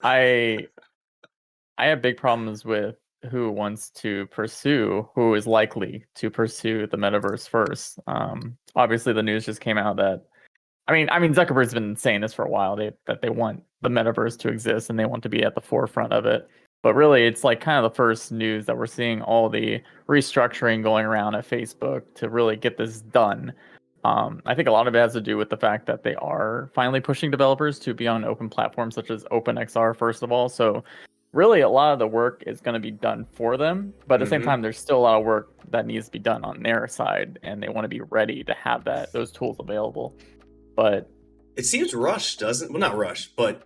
I I have big problems with who is likely to pursue the metaverse first. Obviously, the news just came out that I mean, Zuckerberg's been saying this for a while. That they want the metaverse to exist and they want to be at the forefront of it. But really, it's like kind of the first news that we're seeing all the restructuring going around at Facebook to really get this done. I think a lot of it has to do with the fact that they are finally pushing developers to be on open platforms such as OpenXR, first of all. So really, a lot of the work is going to be done for them. But at the same time, there's still a lot of work that needs to be done on their side, and they want to be ready to have those tools available. But it seems rushed, doesn't? Well, not rushed, but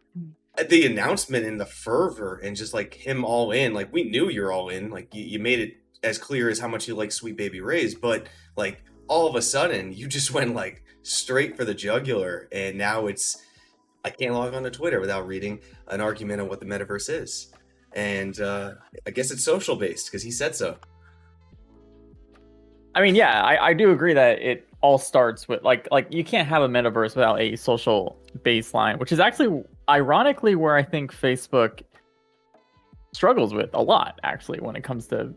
the announcement and the fervor and just like him all in, like we knew you're all in, like you made it as clear as how much you like Sweet Baby Ray's, but like all of a sudden you just went like straight for the jugular, and now I can't log on to Twitter without reading an argument on what the metaverse is, and I guess it's social based because he said so. I mean, yeah, I do agree that it all starts with like you can't have a metaverse without a social baseline, which is actually ironically where I think Facebook struggles with a lot actually when it comes to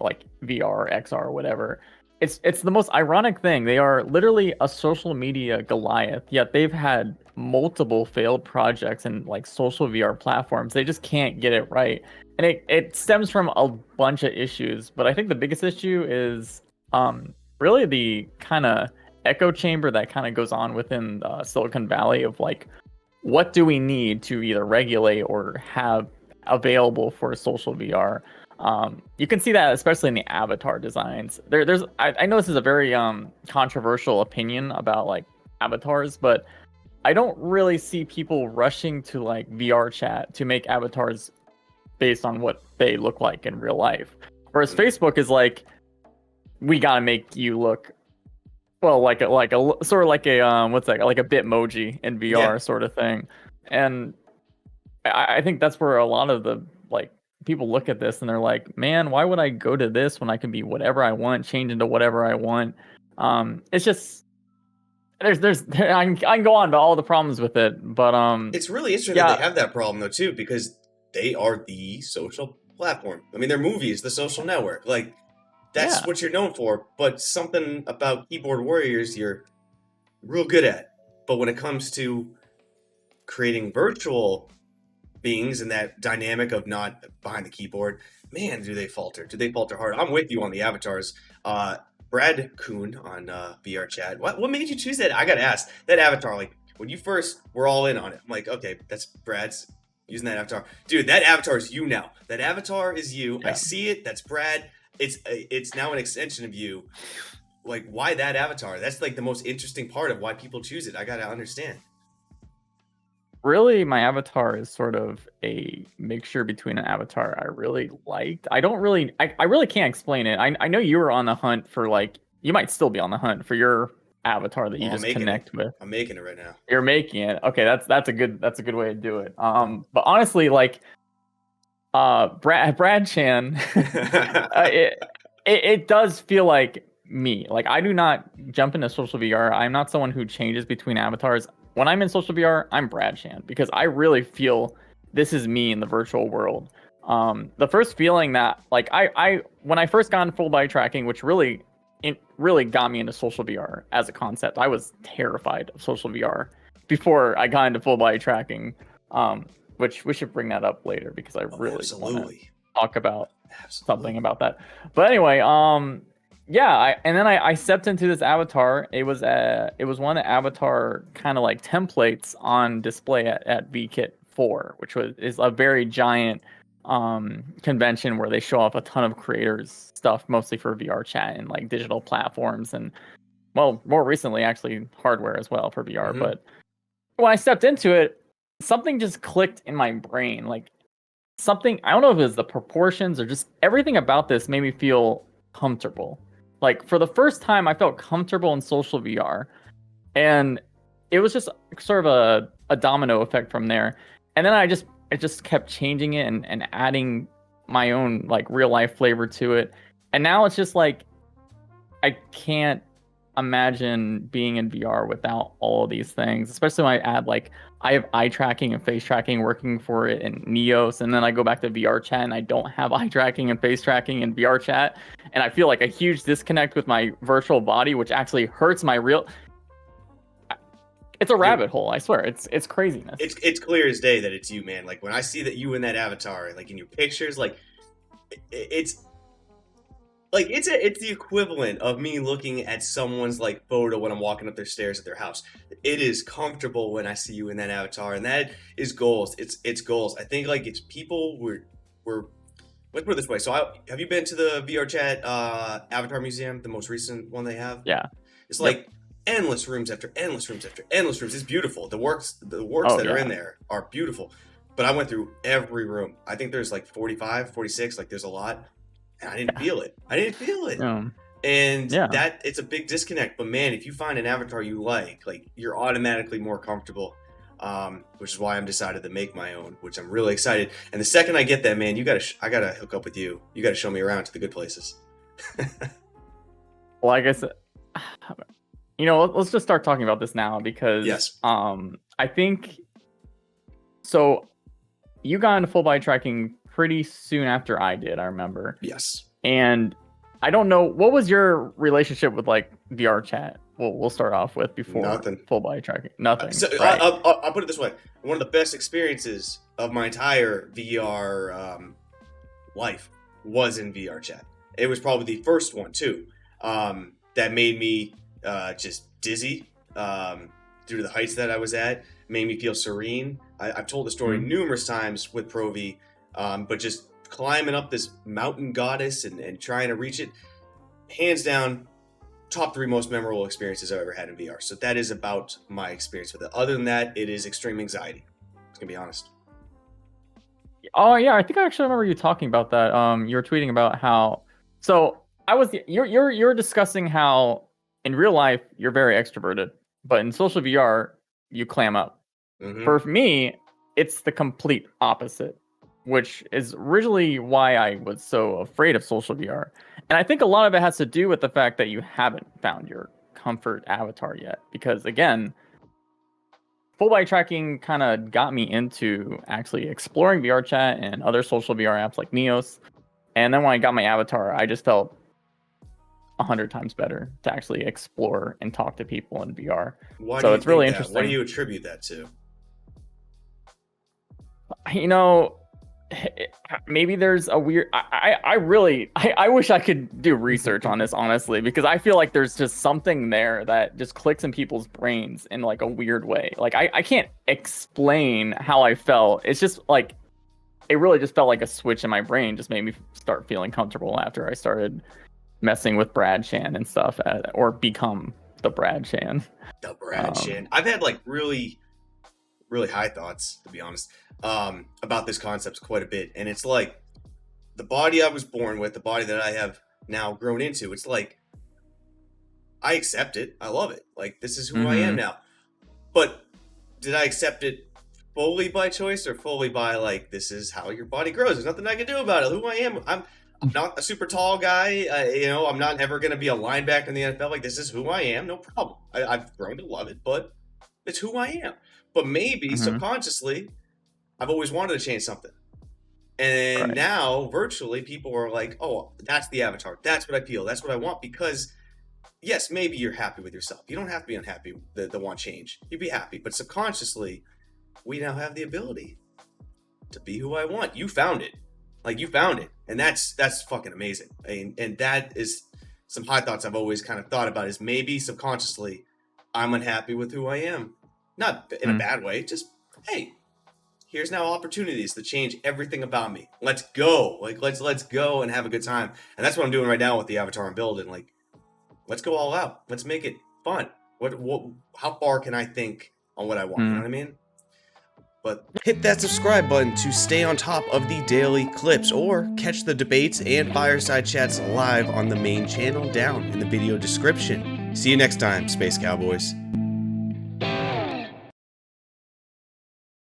like VR, XR, whatever. It's the most ironic thing. They are literally a social media Goliath, yet they've had multiple failed projects and like social VR platforms. They just can't get it right. And it stems from a bunch of issues, but I think the biggest issue is really the kind of echo chamber that kind of goes on within Silicon Valley of like, what do we need to either regulate or have available for social VR? You can see that especially in the avatar designs. I know this is a very controversial opinion about like avatars, but I don't really see people rushing to like VR chat to make avatars based on what they look like in real life. Whereas Facebook is like, we gotta make you look well like a sort of like a what's that, like a Bitmoji in VR sort of thing. And I think that's where a lot of the like people look at this and they're like, man, why would I go to this when I can be whatever I want, change into whatever I want? It's just I can go on about all the problems with it, but it's really interesting that they have that problem though too, because they are the social platform. I mean, their movie is the social network. Like that's what you're known for, but something about keyboard warriors you're real good at. But when it comes to creating virtual beings and that dynamic of not behind the keyboard, man, do they falter. Do they falter hard? I'm with you on the avatars. Brad Kuhn on VR chat. What made you choose that? I got to ask. That avatar, like, when you first were all in on it, I'm like, okay, that's Brad's using that avatar. Dude, that avatar is you now. That avatar is you. Yeah. I see it. That's Brad. It's now an extension of you. Like, why that avatar? That's like the most interesting part of why people choose it. I gotta understand. Really, my avatar is sort of a mixture between an avatar I really liked. I really can't explain it. I know you were on the hunt for like, you might still be on the hunt for your avatar that you just connect with. I'm making it right now. You're making it. Okay, that's a good way to do it. But honestly, like Brad Chan, it does feel like me. Like I do not jump into social VR. I'm not someone who changes between avatars. When I'm in social VR, I'm Brad Chan because I really feel this is me in the virtual world. The first feeling that like I when I first got into full body tracking, which really got me into social VR as a concept. I was terrified of social VR before I got into full body tracking. Which we should bring that up later because I really want to talk about something about that. But anyway, I stepped into this avatar. It was one of the avatar kind of like templates on display at VKit 4, which is a very giant convention where they show off a ton of creators stuff, mostly for VR chat and like digital platforms and, well, more recently actually hardware as well for VR. Mm-hmm. But when I stepped into it, something just clicked in my brain. Like something, I don't know if it was the proportions or just everything about this made me feel comfortable. Like for the first time, I felt comfortable in social VR, and it was just sort of a domino effect from there. And then I just kept changing it and adding my own like real life flavor to it. And now it's just like I can't imagine being in VR without all of these things, especially when I add like I have eye tracking and face tracking working for it in Neos, and then I go back to VR chat and I don't have eye tracking and face tracking in VR chat, and I feel like a huge disconnect with my virtual body, which actually hurts my real. It's a rabbit hole, I swear. It's craziness. It's clear as day that it's you, man. Like when I see that you in that avatar, like in your pictures, like it's like it's the equivalent of me looking at someone's like photo when I'm walking up their stairs at their house. It is comfortable when I see you in that avatar, and that is goals. It's goals. I think like it's people we're let's put it this way. So have you been to the VR chat Avatar Museum, the most recent one they have? Yeah. It's like endless rooms after endless rooms after endless rooms. It's beautiful. The works that are in there are beautiful. But I went through every room. I think there's like 45, 46, like there's a lot. And I didn't feel it. And that it's a big disconnect. But man, if you find an avatar you like you're automatically more comfortable. Which is why I'm decided to make my own, which I'm really excited. And the second I get that, man, I gotta hook up with you. You gotta show me around to the good places. Well, I guess, let's just start talking about this now because I think so. You got into full body tracking pretty soon after I did. I remember. Yes. And I don't know, what was your relationship with like VR chat? We'll start off with before nothing. Full body tracking. Nothing. So right. I'll put it this way: one of the best experiences of my entire VR life was in VR chat. It was probably the first one too. That made me just dizzy due to the heights that I was at. Made me feel serene. I've told the story numerous times with Pro V, but just climbing up this mountain goddess and trying to reach it, hands down, top 3 most memorable experiences I've ever had in VR. So that is about my experience with it. Other than that, it is extreme anxiety. I'm gonna be honest. Oh yeah, I think I actually remember you talking about that. You were tweeting about how. So you're discussing how in real life you're very extroverted, but in social VR you clam up. Mm-hmm. For me, it's the complete opposite, which is originally why I was so afraid of social VR. And I think a lot of it has to do with the fact that you haven't found your comfort avatar yet. Because again, full body tracking kind of got me into actually exploring VR chat and other social VR apps like Neos. And then when I got my avatar, I just felt 100 times better to actually explore and talk to people in VR. So it's really interesting. What do you attribute that to? Maybe there's a weird. I wish I could do research on this honestly, because I feel like there's just something there that just clicks in people's brains in like a weird way. Like I can't explain how I felt. It's just like it really just felt like a switch in my brain. Just made me start feeling comfortable after I started messing with Brad Shan and stuff, or become the Brad Shan. The Brad Shan. I've had like really high thoughts, to be honest, about this concept quite a bit. And it's like the body I was born with, the body that I have now grown into, it's like I accept it. I love it. Like this is who I am now. But did I accept it fully by choice or fully by like this is how your body grows? There's nothing I can do about it. Who I am. I'm not a super tall guy. I'm not ever going to be a linebacker in the NFL. Like this is who I am. No problem. I've grown to love it, but it's who I am. But maybe subconsciously, I've always wanted to change something. And now, virtually, people are like, oh, that's the avatar. That's what I feel. That's what I want. Because, yes, maybe you're happy with yourself. You don't have to be unhappy that want change. You be happy. But subconsciously, we now have the ability to be who I want. You found it. Like, you found it. And that's fucking amazing. And that is some high thoughts I've always kind of thought about is maybe subconsciously, I'm unhappy with who I am. Not in a bad way, just, hey, here's now opportunities to change everything about me. Let's go. Like, let's go and have a good time. And that's what I'm doing right now with the avatar I'm building. Like, let's go all out. Let's make it fun. How far can I think on what I want? You know what I mean? But hit that subscribe button to stay on top of the daily clips or catch the debates and fireside chats live on the main channel down in the video description. See you next time, Space Cowboys.